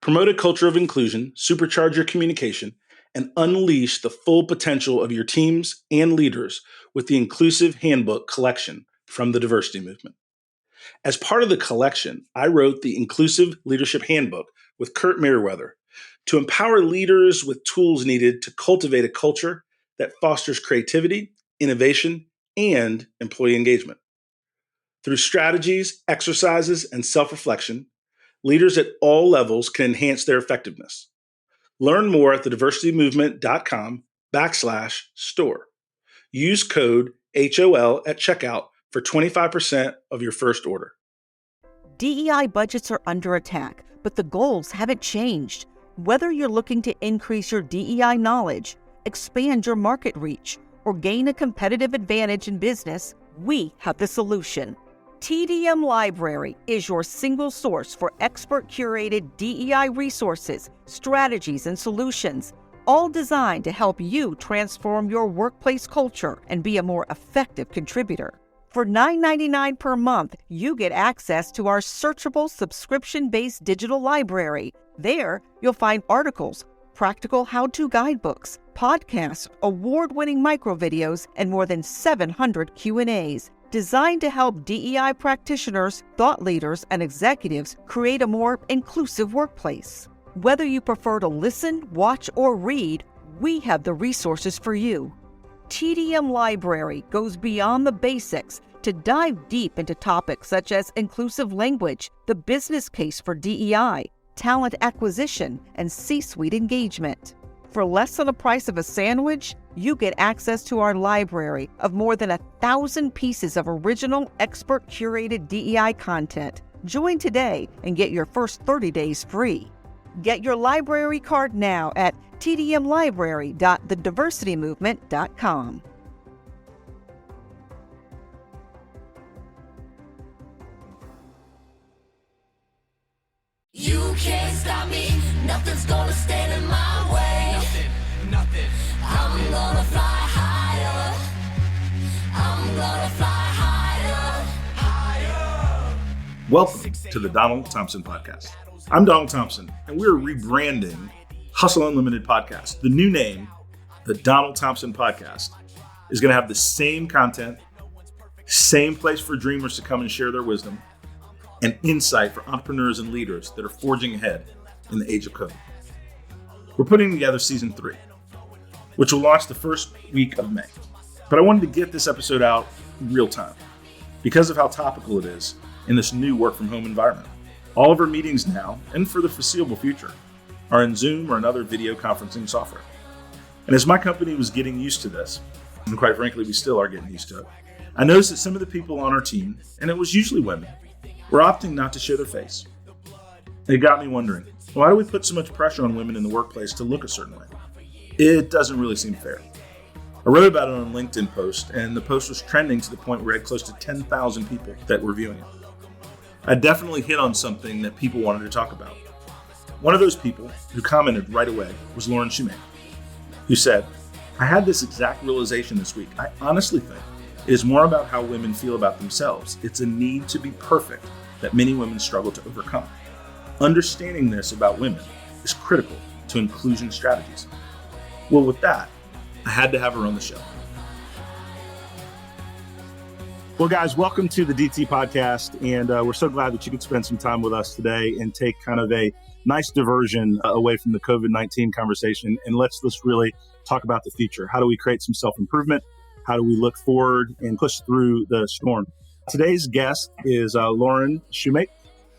Promote a culture of inclusion, supercharge your communication, and unleash the full potential of your teams and leaders with the Inclusive Handbook collection from the Diversity Movement. As part of the collection, I wrote the Inclusive Leadership Handbook with Kurt Merriweather to empower leaders with tools needed to cultivate a culture that fosters creativity, innovation, and employee engagement. Through strategies, exercises, and self-reflection, leaders at all levels can enhance their effectiveness. Learn more at thediversitymovement.com/store. Use code HOL at checkout for 25% of your first order. DEI budgets are under attack, but the goals haven't changed. Whether you're looking to increase your DEI knowledge, expand your market reach, or gain a competitive advantage in business, we have the solution. TDM Library is your single source for expert-curated DEI resources, strategies, and solutions, all designed to help you transform your workplace culture and be a more effective contributor. For $9.99 per month, you get access to our searchable subscription-based digital library. There, you'll find articles, practical how-to guidebooks, podcasts, award-winning microvideos, and more than 700 Q&As, designed to help DEI practitioners, thought leaders, and executives create a more inclusive workplace. Whether you prefer to listen, watch, or read, we have the resources for you. TDM Library goes beyond the basics to dive deep into topics such as inclusive language, the business case for DEI, talent acquisition, and C-suite engagement. For less than the price of a sandwich, you get access to our library of more than 1,000 pieces of original, expert-curated DEI content. Join today and get your first 30 days free. Get your library card now at tdmlibrary.thediversitymovement.com. You can't stop me, nothing's gonna stand in my way. Nothing. I'm gonna fly higher. I'm gonna fly higher. Welcome to the Donald Thompson Podcast. I'm Donald Thompson, and we're rebranding Hustle Unlimited Podcast. The new name, the Donald Thompson Podcast, is going to have the same content, same place for dreamers to come and share their wisdom, and insight for entrepreneurs and leaders that are forging ahead in the age of COVID. We're putting together season 3, which will launch the first week of May. But I wanted to get this episode out in real time because of how topical it is in this new work from home environment. All of our meetings now, and for the foreseeable future, are in Zoom or another video conferencing software. And as my company was getting used to this, and quite frankly, we still are getting used to it, I noticed that some of the people on our team, and it was usually women, were opting not to show their face. It got me wondering, why do we put so much pressure on women in the workplace to look a certain way? It doesn't really seem fair. I wrote about it on a LinkedIn post, and the post was trending to the point where it had close to 10,000 people that were viewing it. I definitely hit on something that people wanted to talk about. One of those people who commented right away was Loren Shumate, who said, I had this exact realization this week. I honestly think it is more about how women feel about themselves. It's a need to be perfect that many women struggle to overcome. Understanding this about women is critical to inclusion strategies. Well, with that, I had to have her on the show. Well, guys, welcome to the DT Podcast, and we're so glad that you could spend some time with us today and take kind of a nice diversion away from the COVID-19 conversation, and let's really talk about the future. How do we create some self-improvement? How do we look forward and push through the storm? Today's guest is Loren Shumate,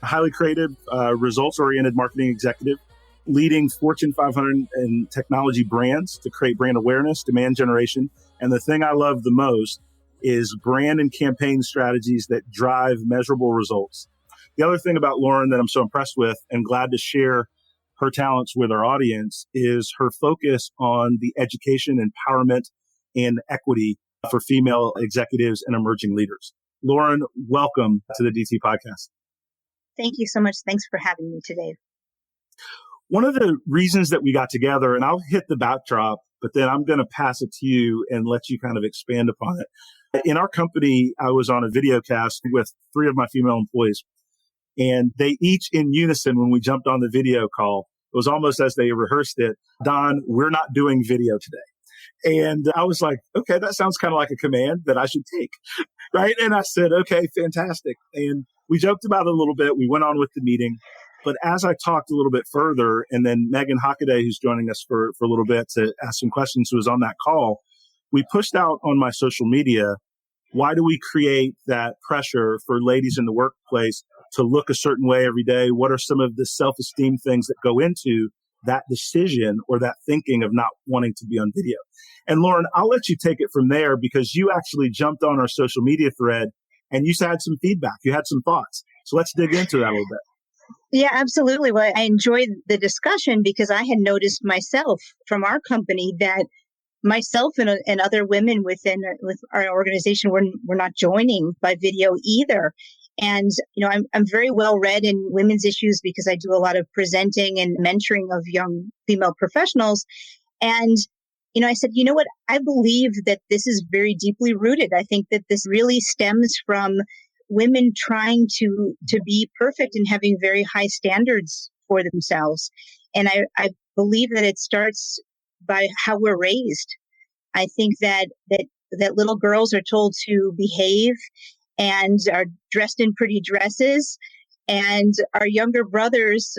a highly creative, results-oriented marketing executive, leading Fortune 500 and technology brands to create brand awareness, demand generation, and the thing I love the most is brand and campaign strategies that drive measurable results. The other thing about Loren that I'm so impressed with and glad to share her talents with our audience is her focus on the education, empowerment, and equity for female executives and emerging leaders. Loren, welcome to the DT Podcast. Thank you so much. Thanks for having me today. One of the reasons that we got together, and I'll hit the backdrop, but then I'm going to pass it to you and let you kind of expand upon it. In our company, I was on a video cast with 3 of my female employees. And they each in unison, when we jumped on the video call, it was almost as they rehearsed it, Don, we're not doing video today. And I was like, okay, that sounds kind of like a command that I should take. Right. And I said, okay, fantastic. And we joked about it a little bit. We went on with the meeting. But as I talked a little bit further, and then Megan Hockaday, who's joining us for a little bit to ask some questions, who was on that call, we pushed out on my social media, why do we create that pressure for ladies in the workplace to look a certain way every day? What are some of the self-esteem things that go into that decision or that thinking of not wanting to be on video? And Loren, I'll let you take it from there because you actually jumped on our social media thread and you had some feedback. You had some thoughts. So let's dig into that a little bit. Yeah, absolutely. Well, I enjoyed the discussion because I had noticed myself from our company that myself and other women with our organization were not joining by video either. And, I'm very well read in women's issues because I do a lot of presenting and mentoring of young female professionals. And, I said, you know what? I believe that this is very deeply rooted. I think that this really stems from women trying to be perfect and having very high standards for themselves. And I believe that it starts by how we're raised. I think that little girls are told to behave and are dressed in pretty dresses, and our younger brothers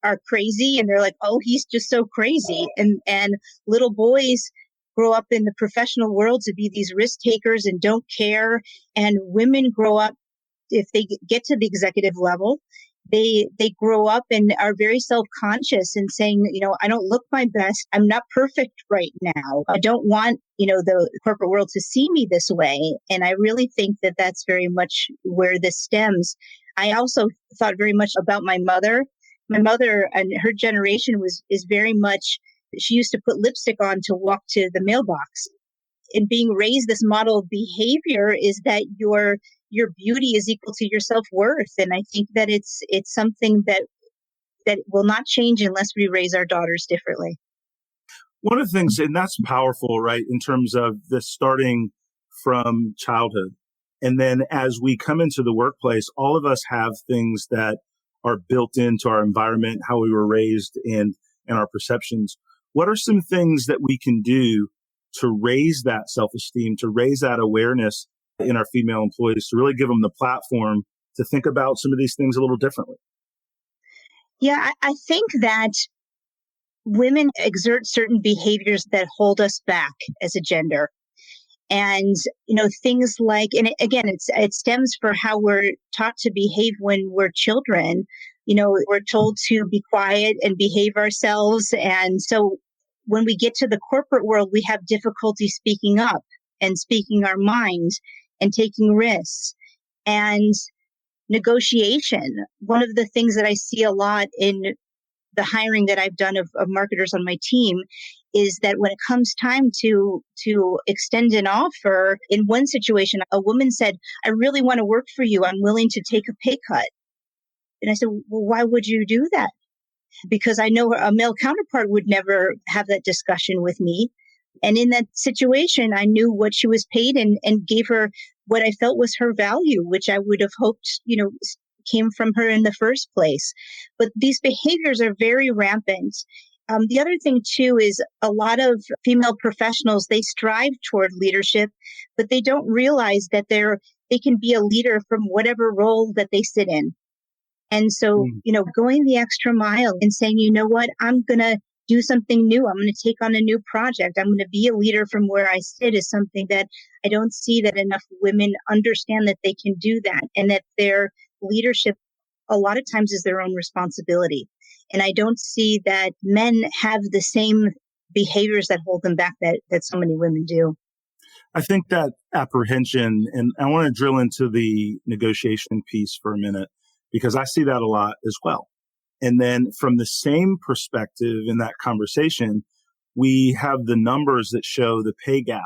are crazy and they're like, oh, he's just so crazy. And little boys grow up in the professional world to be these risk takers and don't care. And women grow up, if they get to the executive level, they grow up and are very self-conscious and saying, I don't look my best. I'm not perfect right now. I don't want, the corporate world to see me this way. And I really think that that's very much where this stems. I also thought very much about my mother. My mother and her generation is very much, she used to put lipstick on to walk to the mailbox. And being raised this model of behavior is that your beauty is equal to your self-worth. And I think that it's something that will not change unless we raise our daughters differently. One of the things, and that's powerful, right, in terms of this starting from childhood. And then as we come into the workplace, all of us have things that are built into our environment, how we were raised, and our perceptions. What are some things that we can do to raise that self-esteem, to raise that awareness in our female employees, to really give them the platform to think about some of these things a little differently? Yeah, I think that women exert certain behaviors that hold us back as a gender. And, things like, and again, it stems for how we're taught to behave when we're children. We're told to be quiet and behave ourselves. And so when we get to the corporate world, we have difficulty speaking up and speaking our mind and taking risks and negotiation. One of the things that I see a lot in the hiring that I've done of marketers on my team is that when it comes time to extend an offer, in one situation, a woman said, I really want to work for you. I'm willing to take a pay cut. And I said, well, why would you do that? Because I know a male counterpart would never have that discussion with me. And in that situation, I knew what she was paid and gave her what I felt was her value, which I would have hoped, came from her in the first place. But these behaviors are very rampant. The other thing, too, is a lot of female professionals, they strive toward leadership, but they don't realize that they can be a leader from whatever role that they sit in. And so, going the extra mile and saying, you know what, I'm going to do something new. I'm going to take on a new project. I'm going to be a leader from where I sit is something that I don't see that enough women understand that they can do that, and that their leadership a lot of times is their own responsibility. And I don't see that men have the same behaviors that hold them back that so many women do. I think that apprehension, and I want to drill into the negotiation piece for a minute, because I see that a lot as well. And then from the same perspective in that conversation, we have the numbers that show the pay gap,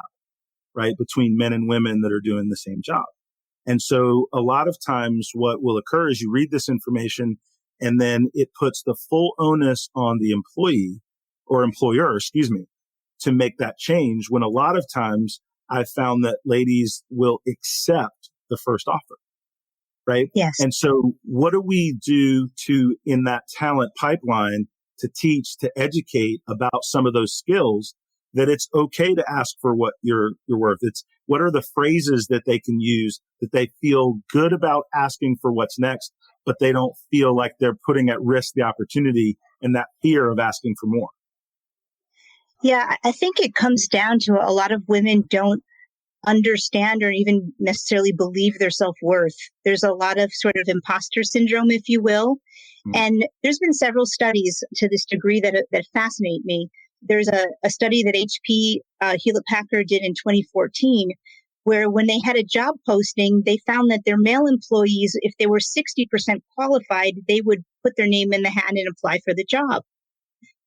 right, between men and women that are doing the same job. And so a lot of times what will occur is you read this information and then it puts the full onus on the employee or employer, to make that change, when a lot of times I've found that ladies will accept the first offer. right? Yes. And so what do we do to, in that talent pipeline, to teach, to educate about some of those skills, that it's okay to ask for what you're worth? It's what are the phrases that they can use that they feel good about asking for what's next, but they don't feel like they're putting at risk the opportunity and that fear of asking for more. Yeah, I think it comes down to a lot of women don't understand or even necessarily believe their self-worth. There's a lot of sort of imposter syndrome, if you will. Mm. And there's been several studies to this degree that fascinate me. There's a study that HP Hewlett Packard did in 2014, where when they had a job posting, they found that their male employees, if they were 60% qualified, they would put their name in the hat and apply for the job.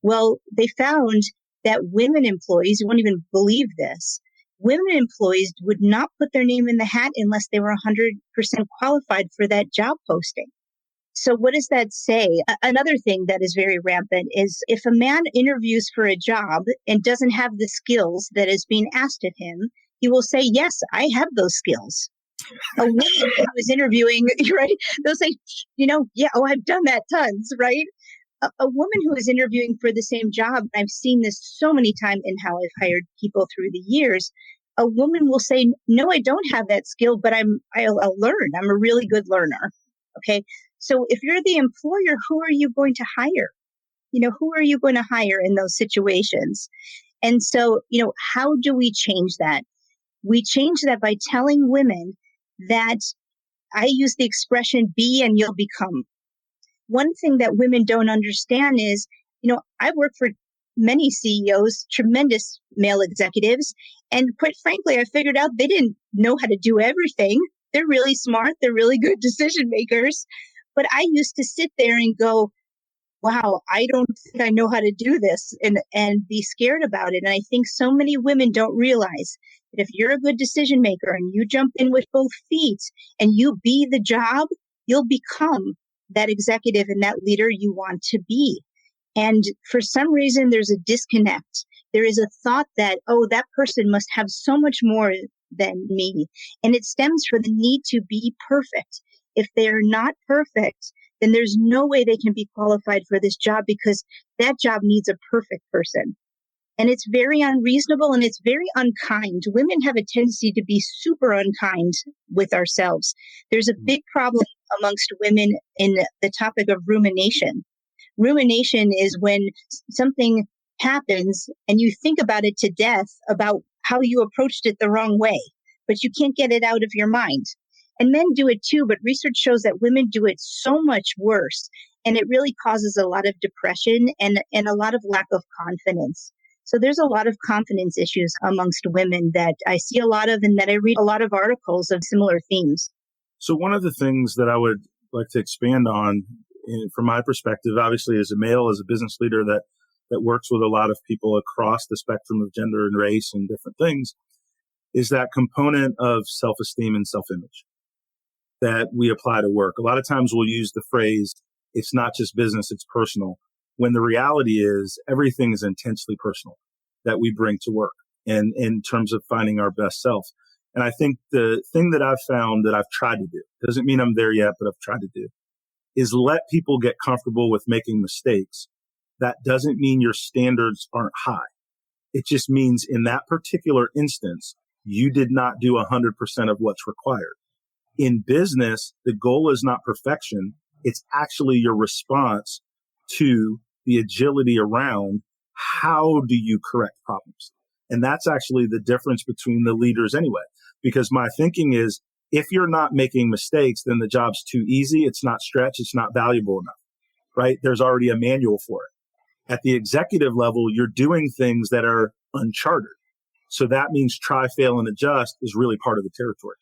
Well, they found that women employees, you won't even believe this, women employees would not put their name in the hat unless they were 100% qualified for that job posting. So what does that say? Another thing that is very rampant is if a man interviews for a job and doesn't have the skills that is being asked of him, he will say, yes, I have those skills. A woman who is interviewing, right? They'll say, yeah, oh, I've done that tons, right? A woman who is interviewing for the same job, and I've seen this so many times in how I've hired people through the years, a woman will say, no, I don't have that skill, but I'll learn. I'm a really good learner. Okay. So if you're the employer, who are you going to hire? Who are you going to hire in those situations? And so, how do we change that? We change that by telling women that I use the expression be and you'll become. One thing that women don't understand is, I've worked for many CEOs, tremendous male executives, and quite frankly, I figured out they didn't know how to do everything. They're really smart. They're really good decision makers. But I used to sit there and go, wow, I don't think I know how to do this and be scared about it. And I think so many women don't realize that if you're a good decision maker and you jump in with both feet and you be the job, you'll become that executive and that leader you want to be. And for some reason, there's a disconnect. There is a thought that, oh, that person must have so much more than me. And it stems from the need to be perfect. If they're not perfect, then there's no way they can be qualified for this job because that job needs a perfect person. And it's very unreasonable and it's very unkind. Women have a tendency to be super unkind with ourselves. There's a big problem amongst women in the topic of rumination. Rumination is when something happens and you think about it to death about how you approached it the wrong way, but you can't get it out of your mind. And men do it too, but research shows that women do it so much worse. And it really causes a lot of depression and a lot of lack of confidence. So there's a lot of confidence issues amongst women that I see a lot of and that I read a lot of articles of similar themes. So one of the things that I would like to expand on from my perspective, obviously as a male, as a business leader that works with a lot of people across the spectrum of gender and race and different things, is that component of self-esteem and self-image that we apply to work. A lot of times we'll use the phrase, it's not just business, it's personal, when the reality is everything is intensely personal that we bring to work and in terms of finding our best self. And I think the thing that I've found that I've tried to do, doesn't mean I'm there yet, but I've tried to do, is let people get comfortable with making mistakes. That doesn't mean your standards aren't high. It just means in that particular instance, you did not do 100% of what's required. In business, the goal is not perfection. It's actually your response to the agility around how do you correct problems. And that's actually the difference between the leaders anyway, because my thinking is if you're not making mistakes, then the job's too easy. It's not stretched. It's not valuable enough, right? There's already a manual for it. At the executive level, you're doing things that are uncharted. So that means try, fail, and adjust is really part of the territory.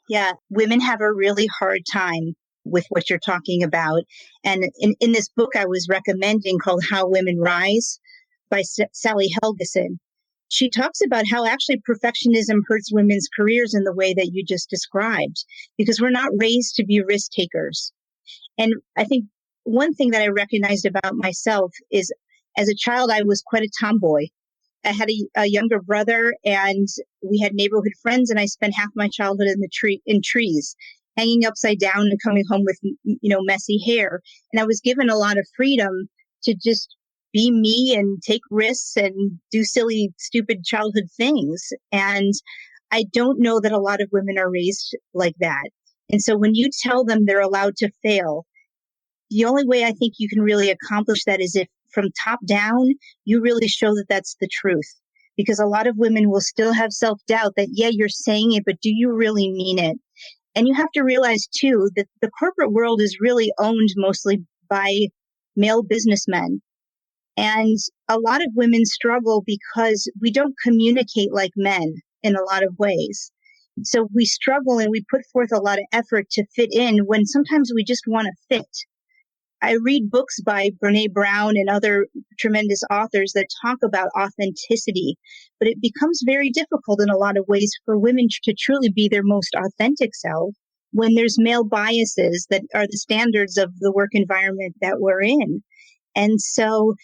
Yeah, women have a really hard time with what you're talking about. And in this book I was recommending called How Women Rise by Sally Helgeson, she talks about how actually perfectionism hurts women's careers in the way that you just described, because we're not raised to be risk takers. And I think one thing that I recognized about myself is as a child, I was quite a tomboy. I had a younger brother and we had neighborhood friends and I spent half my childhood in trees. hanging upside down and coming home with, messy hair. And I was given a lot of freedom to just be me and take risks and do silly, stupid childhood things. And I don't know that a lot of women are raised like that. And so when you tell them they're allowed to fail, the only way I think you can really accomplish that is if from top down, you really show that that's the truth. Because a lot of women will still have self-doubt that, yeah, you're saying it, but do you really mean it? And you have to realize, too, that the corporate world is really owned mostly by male businessmen. And a lot of women struggle because we don't communicate like men in a lot of ways. So we struggle and we put forth a lot of effort to fit in when sometimes we just want to fit. I read books by Brene Brown and other tremendous authors that talk about authenticity, but it becomes very difficult in a lot of ways for women to truly be their most authentic self when there's male biases that are the standards of the work environment that we're in. And so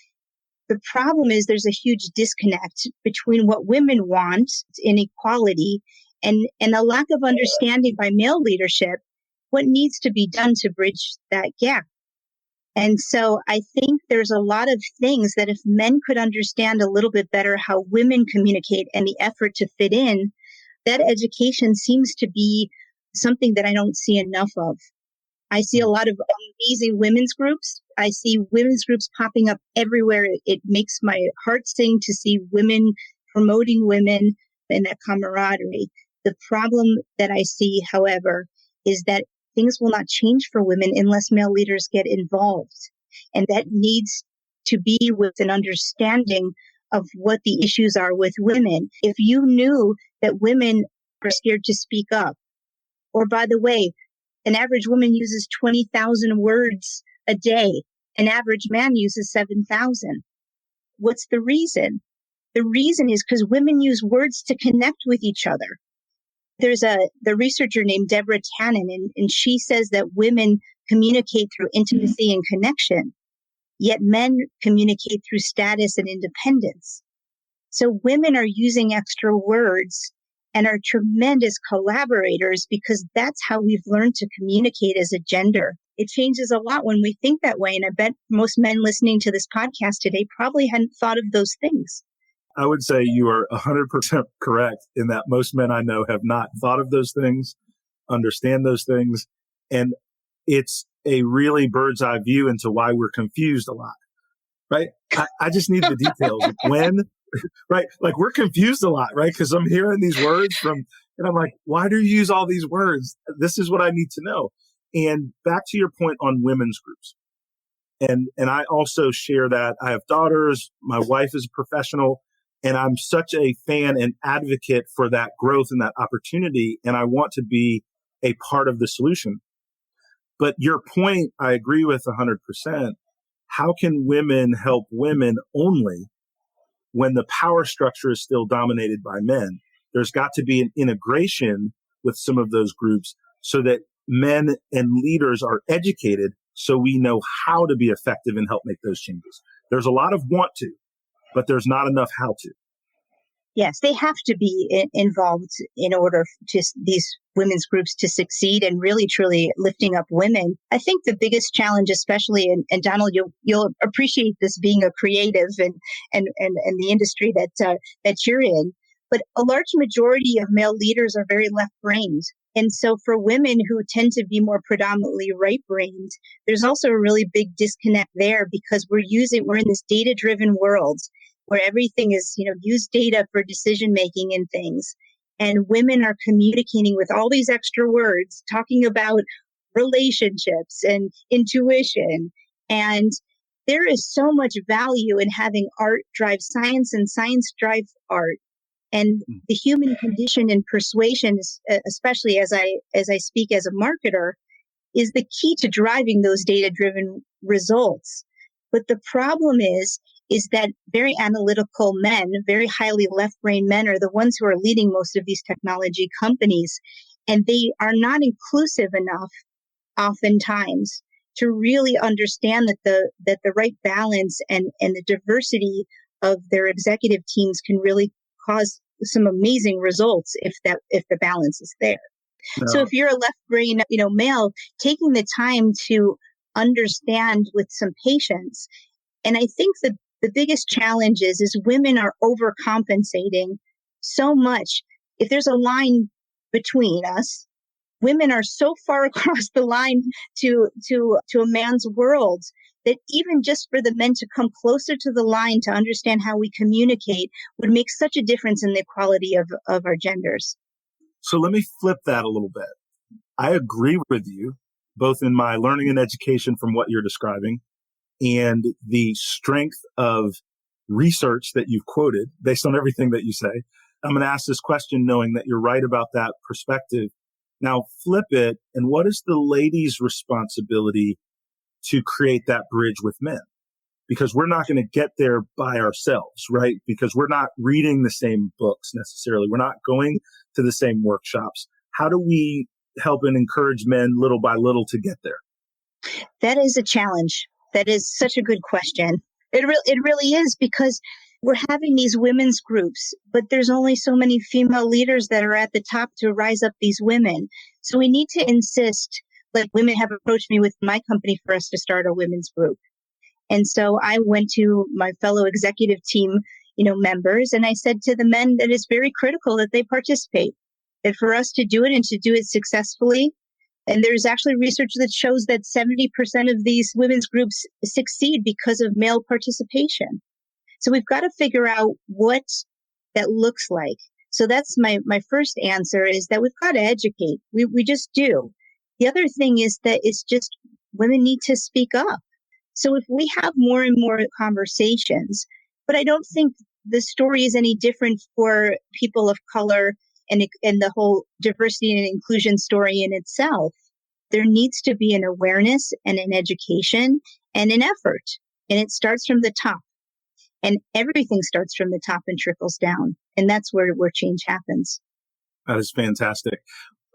the problem is there's a huge disconnect between what women want, inequality, and a lack of understanding by male leadership what needs to be done to bridge that gap. And so I think there's a lot of things that if men could understand a little bit better how women communicate and the effort to fit in, that education seems to be something that I don't see enough of. I see a lot of amazing women's groups. I see women's groups popping up everywhere. It makes my heart sing to see women promoting women and that camaraderie. The problem that I see, however, is that things will not change for women unless male leaders get involved. And that needs to be with an understanding of what the issues are with women. If you knew that women are scared to speak up, or by the way, an average woman uses 20,000 words a day. An average man uses 7,000. What's the reason? The reason is because women use words to connect with each other. There's the researcher named Deborah Tannen, and she says that women communicate through intimacy and connection, yet men communicate through status and independence. So women are using extra words and are tremendous collaborators because that's how we've learned to communicate as a gender. It changes a lot when we think that way. And I bet most men listening to this podcast today probably hadn't thought of those things. I would say you are 100% correct in that most men I know have not thought of those things, understand those things. And it's a really bird's eye view into why we're confused a lot, right? I just need the details. When, right? Like we're confused a lot, right? Because I'm hearing these words and I'm like, why do you use all these words? This is what I need to know. And back to your point on women's groups. And I also share that. I have daughters. My wife is a professional. And I'm such a fan and advocate for that growth and that opportunity. And I want to be a part of the solution. But your point, I agree with 100%. How can women help women only when the power structure is still dominated by men? There's got to be an integration with some of those groups so that men and leaders are educated so we know how to be effective and help make those changes. There's a lot of want to, but there's not enough how to. Yes, they have to be involved in order to these women's groups to succeed and really truly lifting up women. I think the biggest challenge, especially, and Donald, you'll appreciate this being a creative and the industry that you're in, but a large majority of male leaders are very left-brained. And so for women who tend to be more predominantly right-brained, there's also a really big disconnect there because we're in this data-driven world where everything is, use data for decision-making and things. And women are communicating with all these extra words, talking about relationships and intuition. And there is so much value in having art drive science and science drive art. And the human condition and persuasion, especially as I speak as a marketer, is the key to driving those data-driven results. But the problem is that very analytical men, very highly left-brain men are the ones who are leading most of these technology companies. And they are not inclusive enough oftentimes to really understand that the right balance and the diversity of their executive teams can really cause some amazing results if the balance is there. So No. if you're a left brain, male, taking the time to understand with some patience. And I think that the biggest challenge is women are overcompensating so much. If there's a line between us, women are so far across the line to a man's world that even just for the men to come closer to the line to understand how we communicate would make such a difference in the quality of our genders. So let me flip that a little bit. I agree with you, both in my learning and education from what you're describing and the strength of research that you've quoted based on everything that you say. I'm going to ask this question knowing that you're right about that perspective. Now flip it. And what is the lady's responsibility to create that bridge with men? Because we're not going to get there by ourselves, right? Because we're not reading the same books necessarily. We're not going to the same workshops. How do we help and encourage men little by little to get there? That is a challenge. That is such a good question. It really is, because we're having these women's groups, but there's only so many female leaders that are at the top to rise up these women. So we need to insist, like women have approached me with my company for us to start a women's group. And so I went to my fellow executive team, members, and I said to the men that it's very critical that they participate, that for us to do it and to do it successfully. And there's actually research that shows that 70% of these women's groups succeed because of male participation. So we've got to figure out what that looks like. So that's my first answer, is that we've got to educate. We just do. The other thing is that it's just women need to speak up. So if we have more and more conversations, but I don't think the story is any different for people of color and the whole diversity and inclusion story in itself. There needs to be an awareness and an education and an effort. And it starts from the top. And everything starts from the top and trickles down. And that's where change happens. That is fantastic.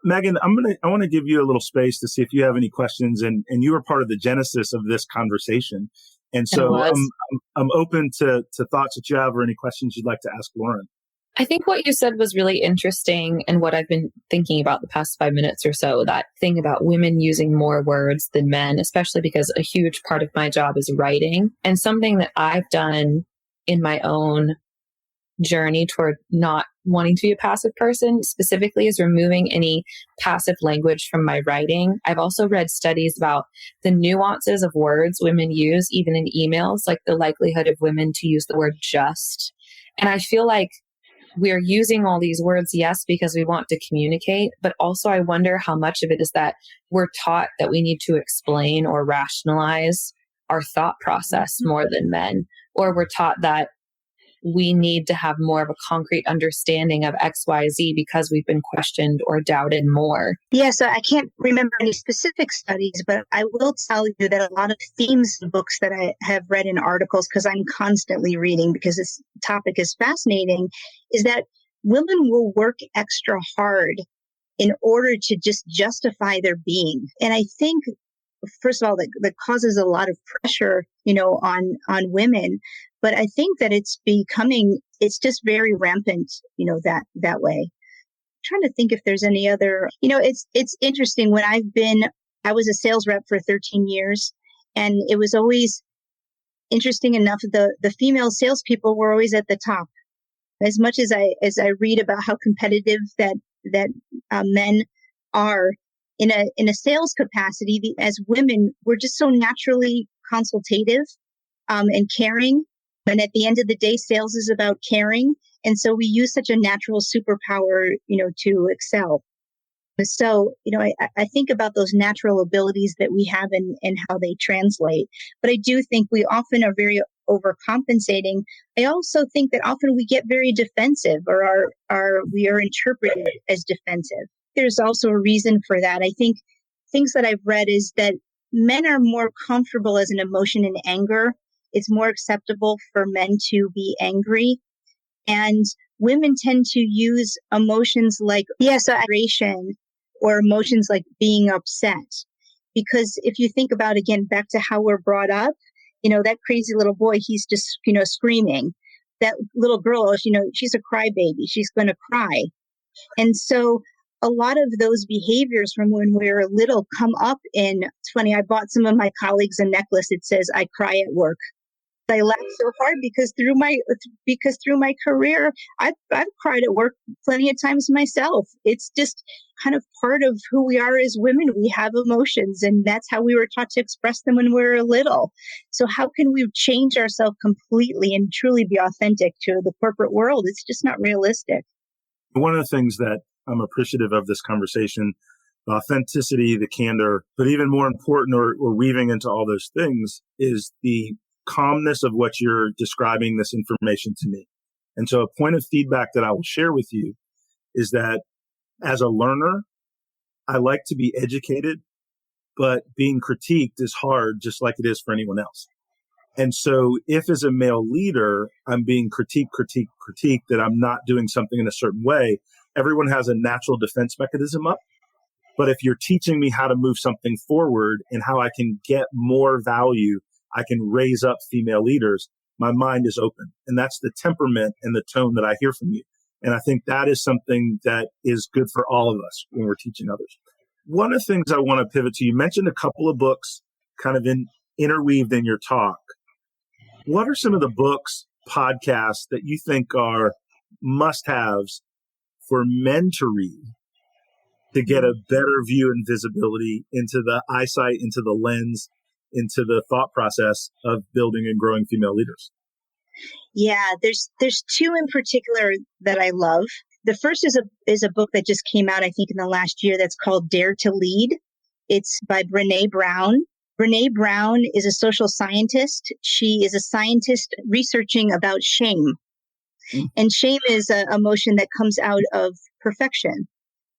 Megan, I want to give you a little space to see if you have any questions, and you were part of the genesis of this conversation. And so I'm open to thoughts that you have or any questions you'd like to ask Loren. I think what you said was really interesting, and what I've been thinking about the past 5 minutes or so, that thing about women using more words than men, especially because a huge part of my job is writing. And something that I've done in my own journey toward not wanting to be a passive person specifically is removing any passive language from my writing. I've also read studies about the nuances of words women use, even in emails, like the likelihood of women to use the word just. And I feel like we're using all these words, yes, because we want to communicate, but also I wonder how much of it is that we're taught that we need to explain or rationalize our thought process more than men, or we're taught that we need to have more of a concrete understanding of XYZ because we've been questioned or doubted more. Yeah, so I can't remember any specific studies, but I will tell you that a lot of themes in books that I have read in articles, because I'm constantly reading because this topic is fascinating, is that women will work extra hard in order to just justify their being. And I think, first of all, that causes a lot of pressure, on women. But I think that it's just very rampant, that way. I'm trying to think if there's any other, it's interesting. I was a sales rep for 13 years, and it was always interesting enough. The female salespeople were always at the top. As much as I read about how competitive that men are in a sales capacity, as women, we're just so naturally consultative and caring. And at the end of the day, sales is about caring. And so we use such a natural superpower, to excel. So, I think about those natural abilities that we have and how they translate. But I do think we often are very overcompensating. I also think that often we get very defensive, or we are interpreted as defensive. There's also a reason for that. I think things that I've read is that men are more comfortable as an emotion in anger. It's more acceptable for men to be angry. And women tend to use emotions like, aggression, or emotions like being upset. Because if you think about, again, back to how we're brought up, that crazy little boy, he's just, screaming. That little girl, she's a crybaby. She's going to cry. And so a lot of those behaviors from when we were little come up in, it's funny, I bought some of my colleagues a necklace. It says, I cry at work. I laugh so hard because through my career, I've cried at work plenty of times myself. It's just kind of part of who we are as women. We have emotions, and that's how we were taught to express them when we were little. So how can we change ourselves completely and truly be authentic to the corporate world? It's just not realistic. One of the things that I'm appreciative of this conversation, the authenticity, the candor, but even more important or weaving into all those things is the calmness of what you're describing this information to me. And so a point of feedback that I will share with you is that as a learner, I like to be educated, but being critiqued is hard, just like it is for anyone else. And so if as a male leader, I'm being critiqued, that I'm not doing something in a certain way, everyone has a natural defense mechanism up. But if you're teaching me how to move something forward and how I can get more value, I can raise up female leaders, my mind is open. And that's the temperament and the tone that I hear from you. And I think that is something that is good for all of us when we're teaching others. One of the things I want to pivot to, you mentioned a couple of books kind of interweaved in your talk. What are some of the books, podcasts that you think are must-haves for men to read to get a better view and visibility into the eyesight, into the lens, into the thought process of building and growing female leaders? Yeah, there's two in particular that I love. The first is a book that just came out, I think, in the last year that's called Dare to Lead. It's by Brené Brown. Brené Brown is a social scientist. She is a scientist researching about shame. And shame is an emotion that comes out of perfection.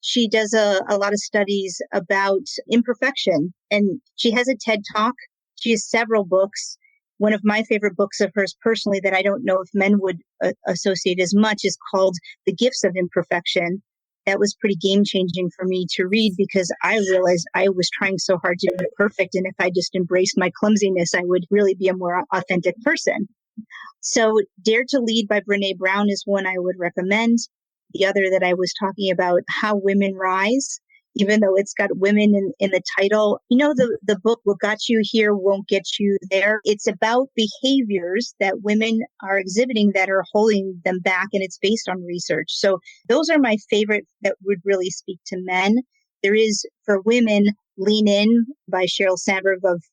She does a lot of studies about imperfection, and she has a TED Talk. She has several books. One of my favorite books of hers personally that I don't know if men would associate as much is called The Gifts of Imperfection. That was pretty game-changing for me to read because I realized I was trying so hard to be perfect, and if I just embraced my clumsiness, I would really be a more authentic person. So Dare to Lead by Brené Brown is one I would recommend. The other that I was talking about, How Women Rise, even though it's got women in the title. You know, the book, What Got You Here Won't Get You There. It's about behaviors that women are exhibiting that are holding them back, and it's based on research. So those are my favorite that would really speak to men. There is, for women, Lean In by Sheryl Sandberg of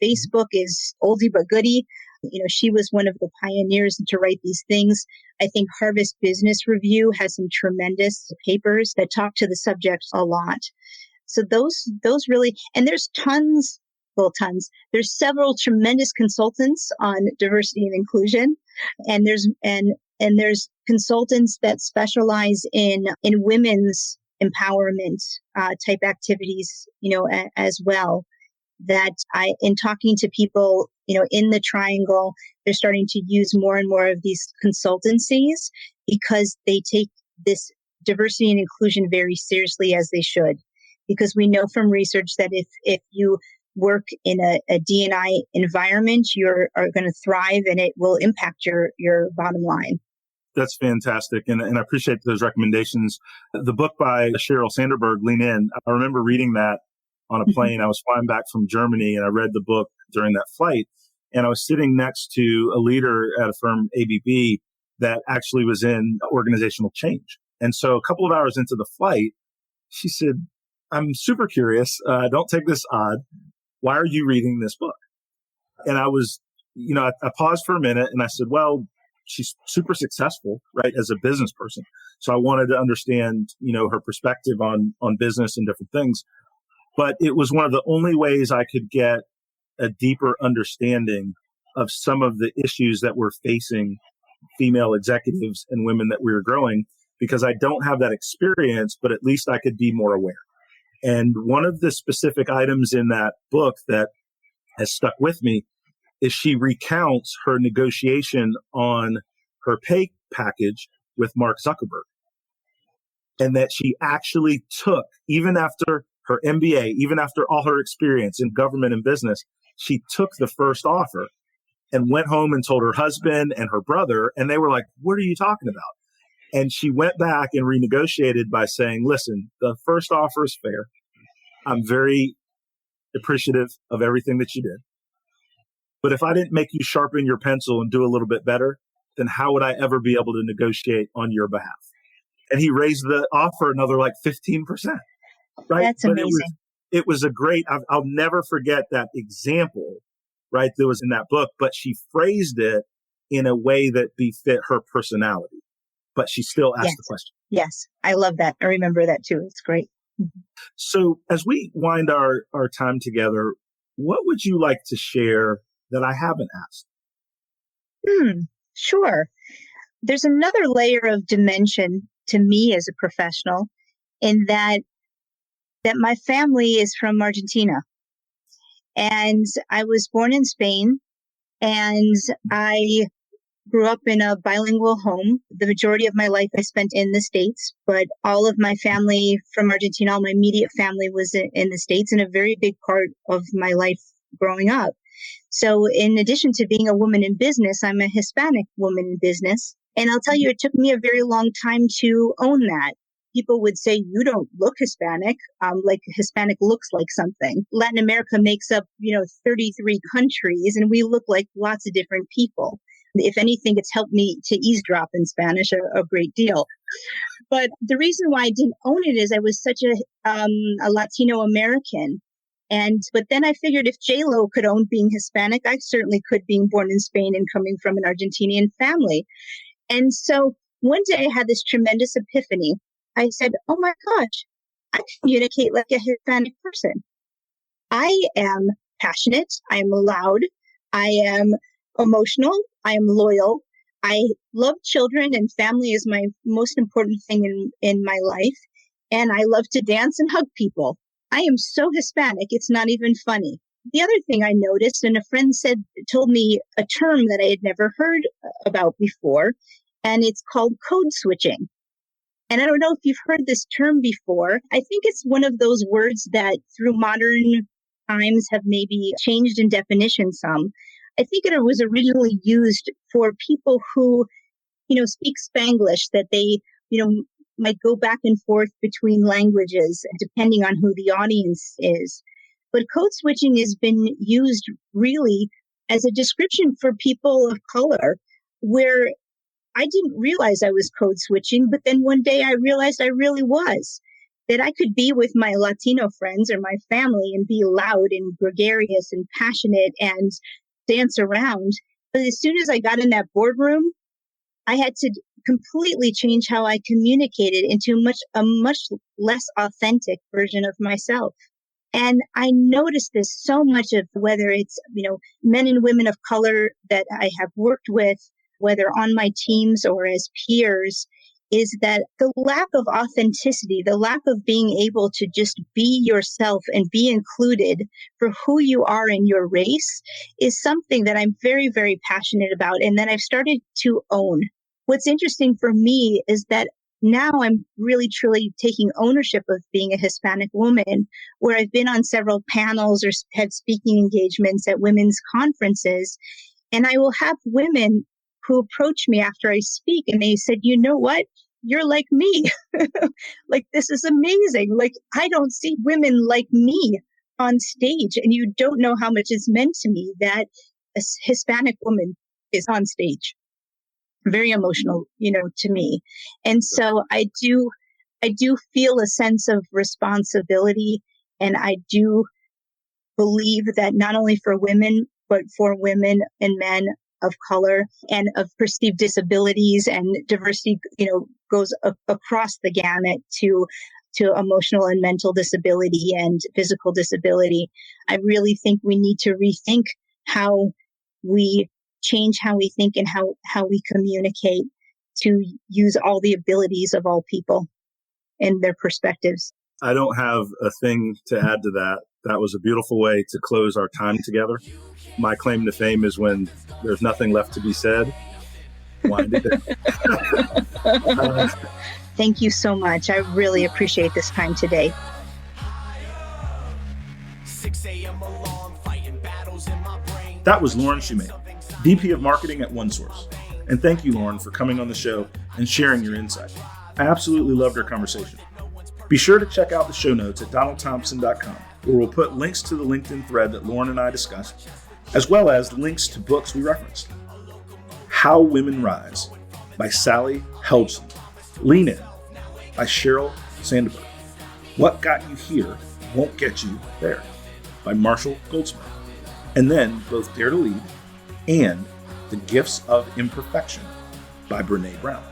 Facebook is oldie but goodie. She was one of the pioneers to write these things. I think Harvard Business Review has some tremendous papers that talk to the subject a lot. So those really, and there's tons. There's several tremendous consultants on diversity and inclusion, and there's consultants that specialize in women's empowerment type activities, as well. That in talking to people, in the triangle, they're starting to use more and more of these consultancies because they take this diversity and inclusion very seriously, as they should. Because we know from research that if you work in a D&I environment, you're going to thrive and it will impact your bottom line. That's fantastic. And I appreciate those recommendations. The book by Sheryl Sandberg, Lean In, I remember reading that on a plane. I was flying back from Germany and I read the book during that flight. And I was sitting next to a leader at a firm, ABB, that actually was in organizational change. And so a couple of hours into the flight, she said, I'm super curious. Don't take this odd. Why are you reading this book? And I was, I paused for a minute and I said, well, she's super successful, right, as a business person. So I wanted to understand, her perspective on business and different things. But it was one of the only ways I could get a deeper understanding of some of the issues that were facing female executives and women that we were growing, because I don't have that experience, but at least I could be more aware. And one of the specific items in that book that has stuck with me is she recounts her negotiation on her pay package with Mark Zuckerberg. And that she actually took, even after her MBA, even after all her experience in government and business, she took the first offer and went home and told her husband and her brother, and they were like, what are you talking about? And she went back and renegotiated by saying, listen, the first offer is fair. I'm very appreciative of everything that you did. But if I didn't make you sharpen your pencil and do a little bit better, then how would I ever be able to negotiate on your behalf? And he raised the offer another like 15%. Right? That's but amazing. It was a great, I'll never forget that example, right? That was in that book, but she phrased it in a way that befit her personality, but she still asked the question. Yes. I love that. I remember that too. It's great. So as we wind our time together, what would you like to share that I haven't asked? Sure. There's another layer of dimension to me as a professional in that my family is from Argentina. And I was born in Spain, and I grew up in a bilingual home. The majority of my life I spent in the States, but all of my family from Argentina, all my immediate family was in the States, and a very big part of my life growing up. So in addition to being a woman in business, I'm a Hispanic woman in business. And I'll tell you, it took me a very long time to own that. People would say, you don't look Hispanic, like Hispanic looks like something. Latin America makes up, 33 countries, and we look like lots of different people. If anything, it's helped me to eavesdrop in Spanish a great deal. But the reason why I didn't own it is I was such a Latino American. But then I figured if J-Lo could own being Hispanic, I certainly could, being born in Spain and coming from an Argentinian family. And so one day I had this tremendous epiphany. I said, oh my gosh, I communicate like a Hispanic person. I am passionate. I am loud. I am emotional. I am loyal. I love children, and family is my most important thing in my life. And I love to dance and hug people. I am so Hispanic, it's not even funny. The other thing I noticed, and a friend told me a term that I had never heard about before, and it's called code switching. And I don't know if you've heard this term before. I think it's one of those words that through modern times have maybe changed in definition some. I think it was originally used for people who, speak Spanglish, that they, might go back and forth between languages depending on who the audience is. But code switching has been used really as a description for people of color, where I didn't realize I was code switching, but then one day I realized I really was. That I could be with my Latino friends or my family and be loud and gregarious and passionate and dance around. But as soon as I got in that boardroom, I had to completely change how I communicated into a much less authentic version of myself. And I noticed this so much of whether it's, men and women of color that I have worked with, whether on my teams or as peers, is that the lack of authenticity, the lack of being able to just be yourself and be included for who you are in your race is something that I'm very, very passionate about and that I've started to own. What's interesting for me is that now I'm really, truly taking ownership of being a Hispanic woman, where I've been on several panels or had speaking engagements at women's conferences. And I will have women who approach me after I speak and they said, you know what? You're like me. Like, this is amazing. Like, I don't see women like me on stage. And you don't know how much it's meant to me that a Hispanic woman is on stage. Very emotional, to me. And so I do feel a sense of responsibility. And I do believe that not only for women, but for women and men of color and of perceived disabilities and diversity, goes across the gamut to emotional and mental disability and physical disability. I really think we need to rethink how we change how we think and how we communicate to use all the abilities of all people and their perspectives. I don't have a thing to add to that. That was a beautiful way to close our time together. My claim to fame is when there's nothing left to be said, wind it down. Thank you so much. I really appreciate this time today. That was Loren Shumate, VP of Marketing at OneSource. And thank you, Loren, for coming on the show and sharing your insight. I absolutely loved our conversation. Be sure to check out the show notes at donaldthompson.com, where we'll put links to the LinkedIn thread that Loren and I discussed, as well as links to books we referenced. How Women Rise by Sally Helgson. Lean In by Sheryl Sandberg. What Got You Here Won't Get You There by Marshall Goldsmith. And then both Dare to Lead and The Gifts of Imperfection by Brene Brown.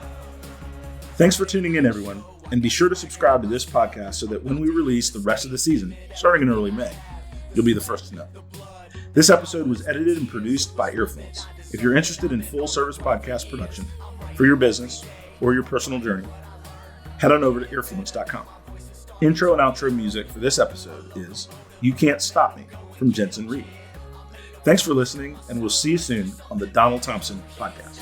Thanks for tuning in, everyone, and be sure to subscribe to this podcast so that when we release the rest of the season, starting in early May, you'll be the first to know. This episode was edited and produced by Earphones. If you're interested in full-service podcast production for your business or your personal journey, head on over to earphones.com. Intro and outro music for this episode is You Can't Stop Me from Jensen Reed. Thanks for listening, and we'll see you soon on the Donald Thompson Podcast.